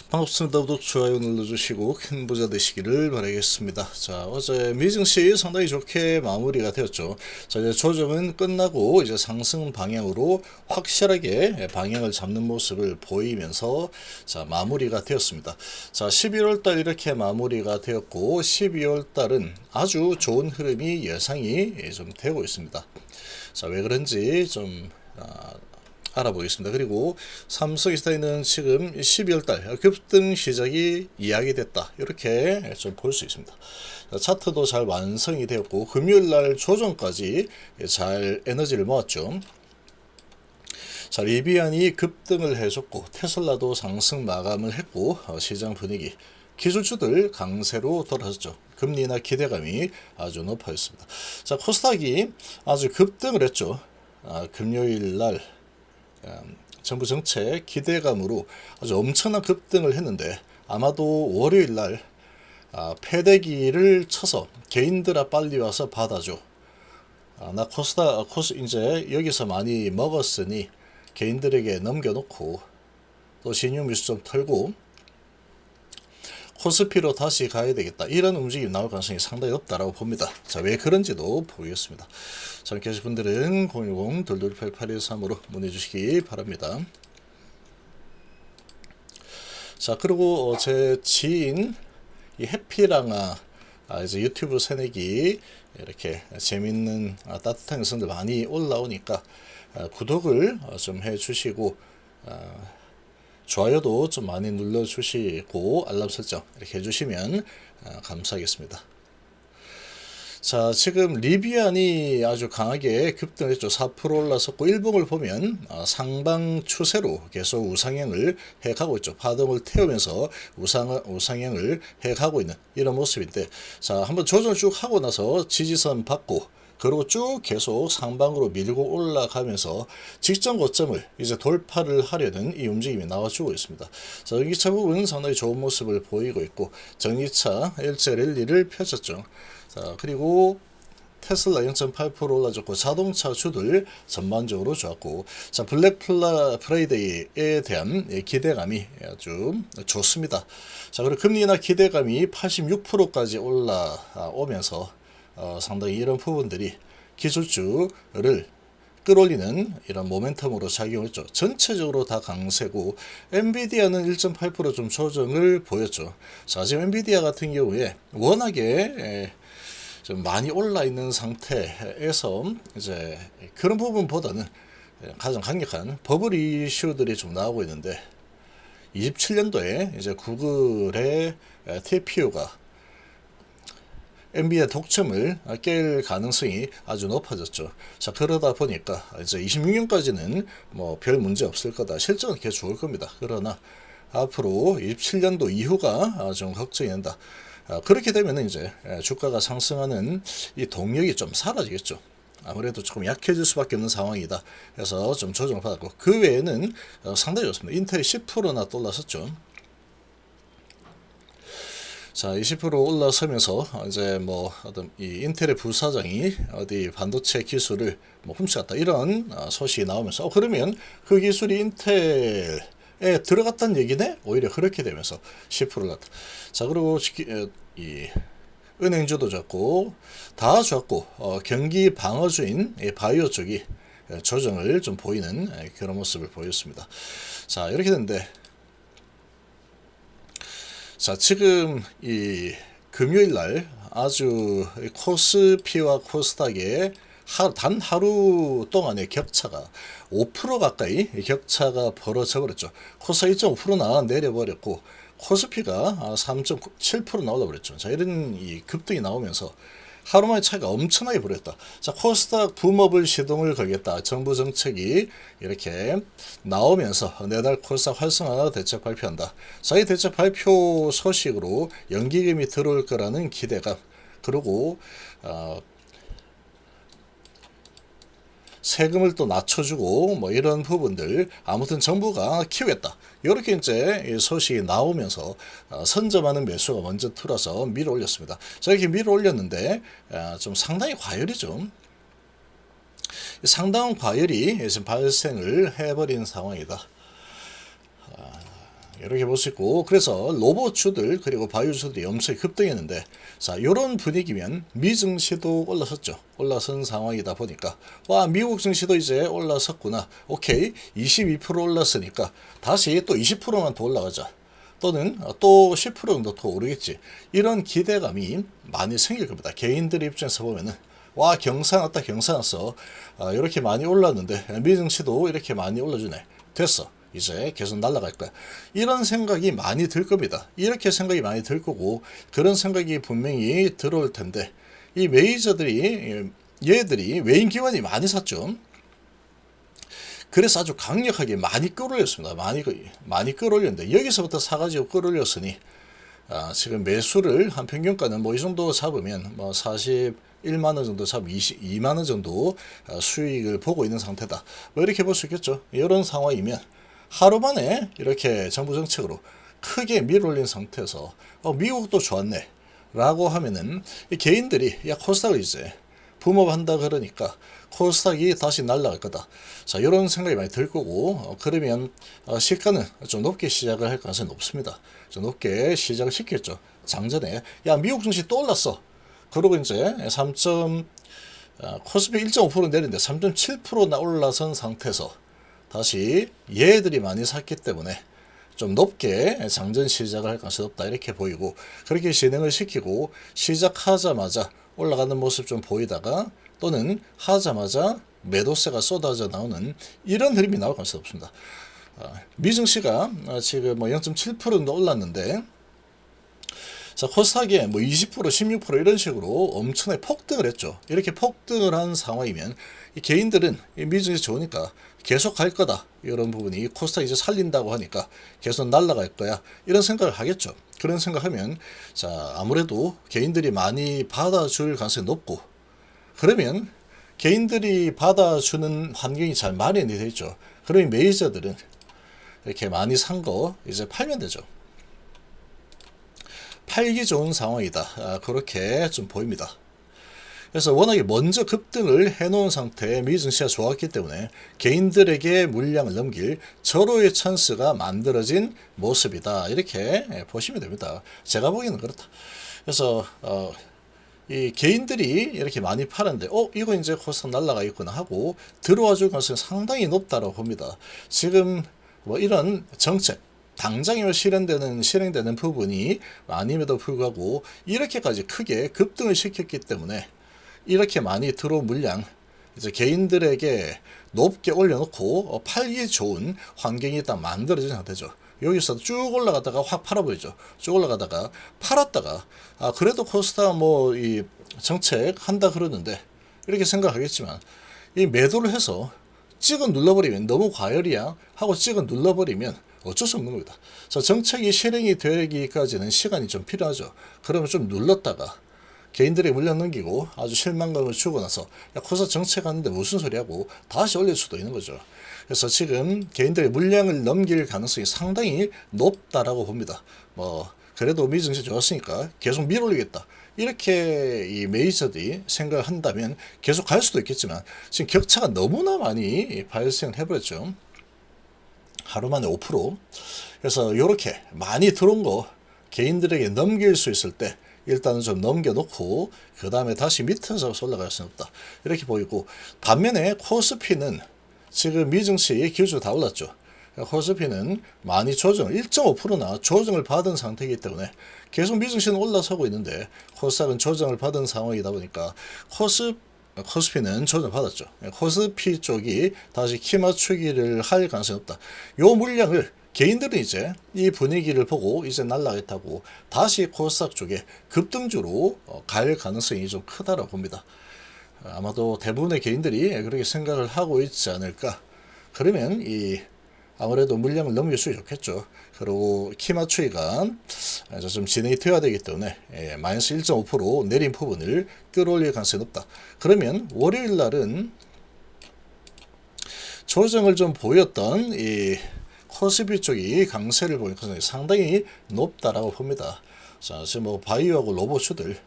반갑습니다. 구독, 좋아요 눌러주시고 큰 부자 되시기를 바라겠습니다. 자, 어제 미증시 상당히 좋게 마무리가 되었죠. 자, 이제 조정은 끝나고 이제 상승 방향으로 확실하게 방향을 잡는 모습을 보이면서 자, 마무리가 되었습니다. 자, 11월 달 이렇게 마무리가 되었고 12월 달은 아주 좋은 흐름이 예상이 좀 되고 있습니다. 자, 왜 그런지 좀 알아보겠습니다. 그리고 삼성이스타에는 지금 12월 달 급등 시작이 이야기됐다. 이렇게 좀 볼 수 있습니다. 차트도 잘 완성이 되었고 금요일 날 조정까지 잘 에너지를 모았죠. 자, 리비안이 급등을 해줬고 테슬라도 상승 마감을 했고 시장 분위기 기술주들 강세로 돌아섰죠. 금리나 기대감이 아주 높아졌습니다. 자, 코스닥이 아주 급등을 했죠. 금요일 날 정부 정책 기대감으로 아주 엄청난 급등을 했는데 아마도 월요일 날 패대기를 쳐서 개인들아 빨리 와서 받아줘. 나 코스 이제 여기서 많이 먹었으니 개인들에게 넘겨놓고 또 신용 미수 좀 털고 코스피로 다시 가야 되겠다. 이런 움직임이 나올 가능성이 상당히 높다라고 봅니다. 자, 왜 그런지도 보겠습니다. 자, 계신 분들은 010-2288-13으로 문의 주시기 바랍니다. 자, 그리고 제 지인 이 해피랑아 이제 유튜브 새내기 이렇게 재밌는 따뜻한 영상들 많이 올라오니까 구독을 좀 해주시고 좋아요도 좀 많이 눌러주시고 알람 설정 이렇게 해주시면 감사하겠습니다. 자, 지금 리비안이 아주 강하게 급등했죠. 4% 올라섰고 일봉을 보면 상방 추세로 계속 우상향을 해가고 있죠. 파동을 태우면서 우상향을 해가고 있는 이런 모습인데, 자, 한번 조정 쭉 하고 나서 지지선 받고 그리고 쭉 계속 상방으로 밀고 올라가면서 직전 고점을 이제 돌파를 하려는 이 움직임이 나와주고 있습니다. 자, 전기차 부분은 상당히 좋은 모습을 보이고 있고 전기차 일제 랠리를 펼쳤죠. 자, 그리고 테슬라 0.8% 올라졌고 자동차 주들 전반적으로 좋았고, 자, 블랙 프라이데이에 대한 기대감이 아주 좋습니다. 자, 그리고 금리나 기대감이 86%까지 올라오면서 상당히 이런 부분들이 기술주를 끌어올리는 이런 모멘텀으로 작용했죠. 전체적으로 다 강세고 엔비디아는 1.8% 좀 조정을 보였죠. 자, 지금 엔비디아 같은 경우에 워낙에 좀 많이 올라 있는 상태에서 이제 그런 부분보다는 가장 강력한 버블 이슈들이 좀 나오고 있는데 27년도에 이제 구글의 TPU가 엔비디아 독점을 깰 가능성이 아주 높아졌죠. 자, 그러다 보니까 이제 26년까지는 뭐 별 문제 없을 거다. 실적은 계속 좋을 겁니다. 그러나 앞으로 27년도 이후가 좀 걱정이 된다. 그렇게 되면 이제 주가가 상승하는 이 동력이 좀 사라지겠죠. 아무래도 조금 약해질 수밖에 없는 상황이다. 그래서 좀 조정을 받았고 그 외에는 상당히 좋습니다. 인텔이 10%나 또 올랐었죠. 자, 20% 올라서면서 이제 뭐 어떤 이 인텔의 부사장이 어디 반도체 기술을 뭐 훔쳐갔다 이런 소식이 나오면서 그러면 그 기술이 인텔에 들어갔다는 얘기네? 오히려 그렇게 되면서 10% 올랐다. 자, 그리고 이 은행주도 좋고 다 좋았고 경기 방어주인 바이오 쪽이 조정을 좀 보이는 그런 모습을 보였습니다. 자, 이렇게 됐는데, 자, 지금 이 금요일 날 아주 코스피와 코스닥의 단 하루 동안의 격차가 5% 가까이 격차가 벌어져 버렸죠. 코스닥 2.5%나 내려버렸고 코스피가 3.7%나 올라버렸죠. 자, 이런 이 급등이 나오면서 하루만에 차이가 엄청나게 벌였다. 자, 코스닥 붐업을 시동을 걸겠다. 정부 정책이 이렇게 나오면서 내달 코스닥 활성화 대책 발표한다. 자, 이 대책 발표 소식으로 연기금이 들어올 거라는 기대감, 그리고 세금을 또 낮춰주고 뭐 이런 부분들 아무튼 정부가 키우겠다. 이렇게 이제 소식이 나오면서 선점하는 매수가 먼저 틀어서 밀어 올렸습니다. 자, 이렇게 밀어 올렸는데 좀 상당히 과열이죠. 상당한 과열이 지금 발생을 해버린 상황이다. 이렇게 볼 수 있고, 그래서 로봇주들 그리고 바이오주들이 엄청 급등했는데, 자, 이런 분위기면 미 증시도 올라섰죠. 올라선 상황이다 보니까, 와, 미국 증시도 이제 올라섰구나. 오케이, 22% 올랐으니까 다시 또 20%만 더 올라가자, 또는 또 10% 정도 더 오르겠지, 이런 기대감이 많이 생길 겁니다. 개인들 입장에서 보면은, 와, 경사 났다, 경사 났어. 이렇게 많이 올랐는데 미 증시도 이렇게 많이 올라주네. 됐어, 이제 계속 날아갈 거야. 이런 생각이 많이 들 겁니다. 이렇게 생각이 많이 들 거고, 그런 생각이 분명히 들어올 텐데, 이 메이저들이, 얘들이 외인 기관이 많이 샀죠. 그래서 아주 강력하게 많이 끌어올렸습니다. 많이 끌어올렸는데, 여기서부터 사가지고 끌어올렸으니, 지금 매수를 한 평균가는 뭐 이 정도 잡으면 뭐 41만원 정도 잡으면 22만원 정도 수익을 보고 있는 상태다, 뭐 이렇게 볼 수 있겠죠. 이런 상황이면 하루 만에 이렇게 정부 정책으로 크게 밀어올린 상태에서 미국도 좋았네 라고 하면은, 이 개인들이 야, 코스닥을 이제 붐업한다 그러니까 코스닥이 다시 날아갈 거다, 자, 이런 생각이 많이 들 거고, 그러면 시가는 좀 높게 시작을 할 가능성이 높습니다. 좀 높게 시작을 시켰죠. 장전에 야, 미국 증시 또 올랐어, 그러고 이제 코스피 1.5% 내린데 3.7% 올라선 상태에서 다시 얘들이 많이 샀기 때문에 좀 높게 장전 시작을 할 가능성이 높다, 이렇게 보이고, 그렇게 진행을 시키고 시작하자마자 올라가는 모습 좀 보이다가, 또는 하자마자 매도세가 쏟아져 나오는 이런 흐름이 나올 가능성이 없습니다. 미증시가 지금 뭐 0.7% 정도 올랐는데, 자, 코스닥에 뭐 20%, 16% 이런 식으로 엄청나게 폭등을 했죠. 이렇게 폭등을 한 상황이면 이 개인들은 이 미증시 좋으니까 계속 갈 거다, 이런 부분이 코스닥 이제 살린다고 하니까 계속 날아갈 거야, 이런 생각을 하겠죠. 그런 생각하면, 자, 아무래도 개인들이 많이 받아줄 가능성이 높고, 그러면 개인들이 받아주는 환경이 잘 마련이 되어 있죠. 그러면 메이저들은 이렇게 많이 산 거 이제 팔면 되죠. 팔기 좋은 상황이다, 그렇게 좀 보입니다. 그래서 워낙에 먼저 급등을 해놓은 상태에 미증시가 좋았기 때문에 개인들에게 물량을 넘길 절호의 찬스가 만들어진 모습이다, 이렇게 보시면 됩니다. 제가 보기에는 그렇다. 그래서 이 개인들이 이렇게 많이 팔았는데, 이거 이제 코스닥 날라가 있구나 하고 들어와 줄 가능성이 상당히 높다고 봅니다. 지금 뭐 이런 정책 당장이면 실행되는 부분이 아님에도 불구하고 이렇게까지 크게 급등을 시켰기 때문에, 이렇게 많이 들어온 물량 이제 개인들에게 높게 올려놓고 팔기 좋은 환경이 딱 만들어진 상태죠. 여기서 쭉 올라가다가 확 팔아버리죠. 쭉 올라가다가 팔았다가, 그래도 코스닥 뭐 이 정책 한다 그러는데, 이렇게 생각하겠지만, 이 매도를 해서 찍어 눌러버리면 너무 과열이야 하고 찍어 눌러버리면 어쩔 수 없는 겁니다. 자, 정책이 실행이 되기까지는 시간이 좀 필요하죠. 그러면 좀 눌렀다가 개인들에게 물량 넘기고 아주 실망감을 주고 나서, 야, 코스닥 정책하는데 무슨 소리하고 다시 올릴 수도 있는 거죠. 그래서 지금 개인들의 물량을 넘길 가능성이 상당히 높다라고 봅니다. 뭐 그래도 미증시 좋았으니까 계속 밀어올리겠다, 이렇게 이 메이저들이 생각을 한다면 계속 갈 수도 있겠지만, 지금 격차가 너무나 많이 발생을 해버렸죠. 하루 만에 5%. 그래서 이렇게 많이 들어온 거 개인들에게 넘길 수 있을 때 일단은 좀 넘겨놓고 그 다음에 다시 밑에서 올라갈 수는 없다, 이렇게 보이고, 반면에 코스피는 지금 미증시 기술주가 다 올랐죠. 코스피는 많이 1.5%나 조정을 받은 상태이기 때문에 계속 미증시는 올라서고 있는데, 코스닥은 조정을 받은 상황이다 보니까 코스피는 조정 받았죠. 코스피 쪽이 다시 키 맞추기를 할 가능성이 없다. 요 물량을 개인들은 이제 이 분위기를 보고 이제 날라가겠다고 다시 코스닥 쪽에 급등주로 갈 가능성이 좀 크다라고 봅니다. 아마도 대부분의 개인들이 그렇게 생각을 하고 있지 않을까. 그러면 아무래도 물량을 넘길 수 좋겠죠. 그리고 키 맞추기가 좀 진행이 되어야 되기 때문에 마이너스 1.5% 내린 부분을 끌어올릴 가능성이 높다. 그러면 월요일 날은 조정을 좀 보였던 이 코스피 쪽이 강세를 보일 가능성이 상당히 높다라고 봅니다. 자, 지금 뭐 바이오하고 로봇주들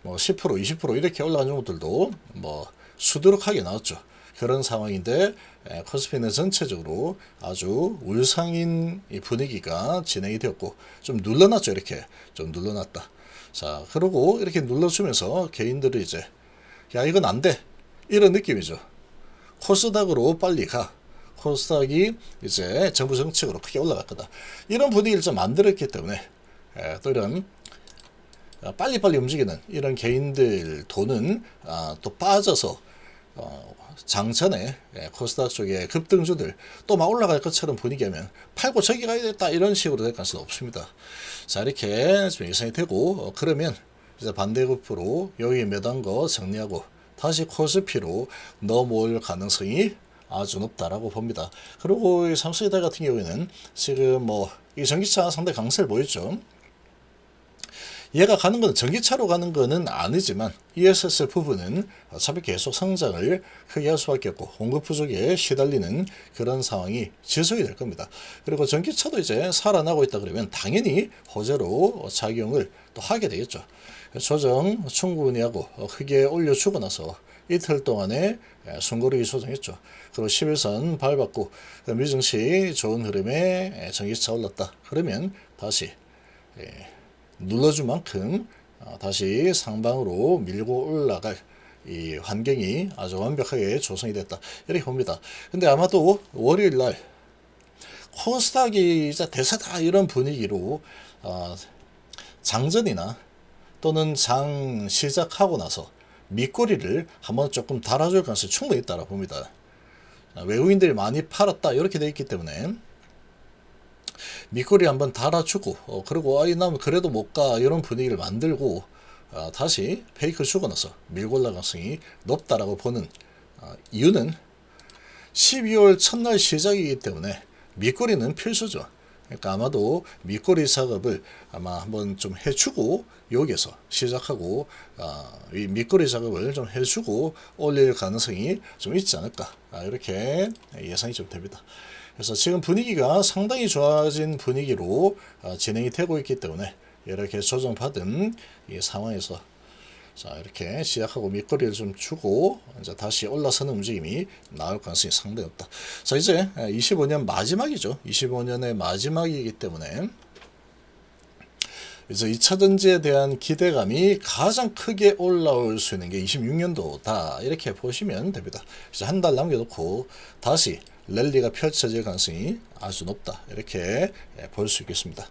뭐 10%, 20% 이렇게 올라간 종목들도 뭐 수두룩하게 나왔죠. 그런 상황인데 코스피는 전체적으로 아주 울상인 이 분위기가 진행이 되었고 좀 눌러놨죠. 이렇게 좀 눌러놨다. 자, 그러고 이렇게 눌러주면서 개인들이 이제 야 이건 안 돼 이런 느낌이죠. 코스닥으로 빨리 가. 코스닥이 이제 정부 정책으로 크게 올라갈 거다. 이런 분위기를 좀 만들었기 때문에 또 이런 빨리빨리 움직이는 이런 개인들 돈은 또 빠져서 장전에 코스닥 쪽에 급등주들 또 막 올라갈 것처럼 분위기하면 팔고 저기 가야 됐다 이런 식으로 될 가능성은 없습니다. 자 이렇게 좀 예상이 되고 그러면 이제 반대급부로 여기 매단 거 정리하고 다시 코스피로 넘어올 가능성이 아주 높다라고 봅니다. 그리고 이 삼성이달 같은 경우에는 지금 뭐 이 전기차 상당히 강세를 보였죠. 얘가 가는 건 전기차로 가는 거는 아니지만 ESS 부분은 어차피 계속 성장을 크게 할 수밖에 없고 공급 부족에 시달리는 그런 상황이 지속이 될 겁니다. 그리고 전기차도 이제 살아나고 있다 그러면 당연히 호재로 작용을 또 하게 되겠죠. 조정 충분히 하고 크게 올려주고 나서 이틀 동안에 숨고르기 조정했죠. 그리고 11선 밟았고 미증시 좋은 흐름에 전기차 올랐다. 그러면 다시 눌러준 만큼 다시 상방으로 밀고 올라갈 이 환경이 아주 완벽하게 조성이 됐다. 이렇게 봅니다. 근데 아마도 월요일 날 코스닥이 이제 대세다 이런 분위기로 장전이나 또는 장 시작하고 나서 밑꼬리를 한번 조금 달아줄 가능성이 충분히 있다고 봅니다. 외국인들이 많이 팔았다 이렇게 돼 있기 때문에 밑꼬리 한번 달아주고 그리고 이 나면 그래도 못 가 이런 분위기를 만들고 다시 페이크 주고 나서 밀고 올라갈 가능성이 높다라고 보는 이유는 12월 첫날 시작이기 때문에 밑꼬리는 필수죠. 그러니까 아마도 밑꼬리 작업을 아마 한번 좀 해주고 여기에서 시작하고 이 밑꼬리 작업을 좀 해주고 올릴 가능성이 좀 있지 않을까 이렇게 예상이 좀 됩니다. 그래서 지금 분위기가 상당히 좋아진 분위기로 진행이 되고 있기 때문에 이렇게 조정받은 이 상황에서 자 이렇게 시작하고 밑거리를 좀 주고 이제 다시 올라서는 움직임이 나올 가능성이 상당히 높다. 자 이제 25년 마지막이죠. 25년의 마지막이기 때문에 이제 2차 전지에 대한 기대감이 가장 크게 올라올 수 있는 게 26년도다 이렇게 보시면 됩니다. 이제 한 달 남겨놓고 다시 랠리가 펼쳐질 가능성이 아주 높다 이렇게 볼 수 있겠습니다.